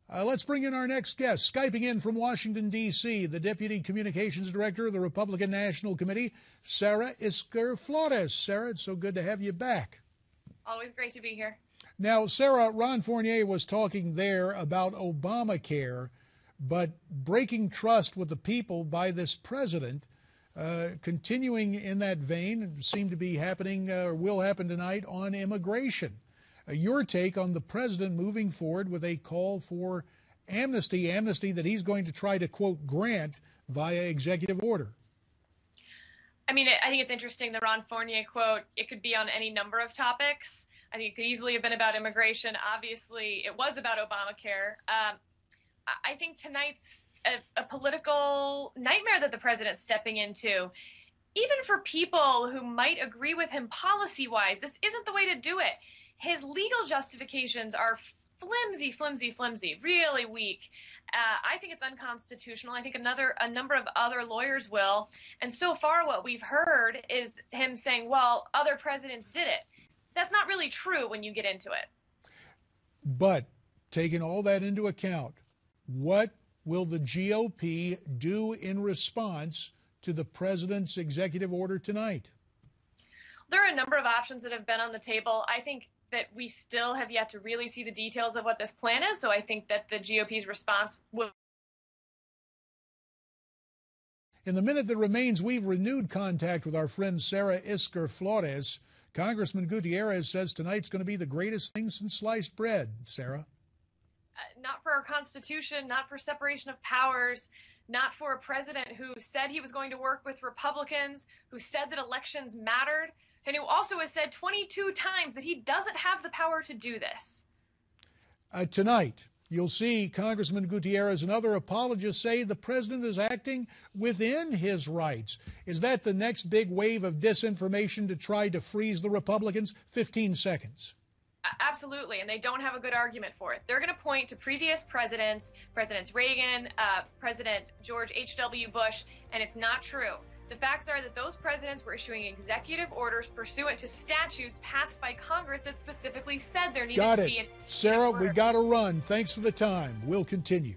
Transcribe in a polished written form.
Let's bring in our next guest. Skyping in from Washington, D.C., the Deputy Communications Director of the Republican National Committee, Sarah Isgur Flores. Sarah, it's so good to have you back. Always great to be here. Now, Sarah, Ron Fournier was talking there about Obamacare, but breaking trust with the people by this president. Continuing in that vein, seemed to be happening or will happen tonight on immigration. Your take on the president moving forward with a call for amnesty that he's going to try to, quote, grant via executive order. I mean, I think it's interesting, the Ron Fournier quote. It could be on any number of topics. I think it could easily have been about immigration. Obviously, it was about Obamacare. I think tonight's a political nightmare that the president's stepping into. Even for people who might agree with him policy-wise, this isn't the way to do it. His legal justifications are flimsy, really weak. I think it's unconstitutional. I think a number of other lawyers will. And so far what we've heard is him saying, well, other presidents did it. That's not really true when you get into it. But taking all that into account, what will the GOP do in response to the president's executive order tonight? There are a number of options that have been on the table. I think that we still have yet to really see the details of what this plan is, so I think that the GOP's response will. In the minute that remains, we've renewed contact with our friend Sarah Isgur Flores. Congressman Gutierrez says tonight's going to be the greatest thing since sliced bread. Sarah? Not for our Constitution, not for separation of powers, not for a president who said he was going to work with Republicans, who said that elections mattered, and who also has said 22 times that he doesn't have the power to do this. Tonight, you'll see Congressman Gutierrez and other apologists say the president is acting within his rights. Is that the next big wave of disinformation to try to freeze the Republicans? 15 seconds. Absolutely, and they don't have a good argument for it. They're going to point to previous presidents, Presidents Reagan, President George H.W. Bush, and it's not true. The facts are that those presidents were issuing executive orders pursuant to statutes passed by Congress that specifically said there needed to be an Sarah, we got to run. Thanks for the time. We'll continue.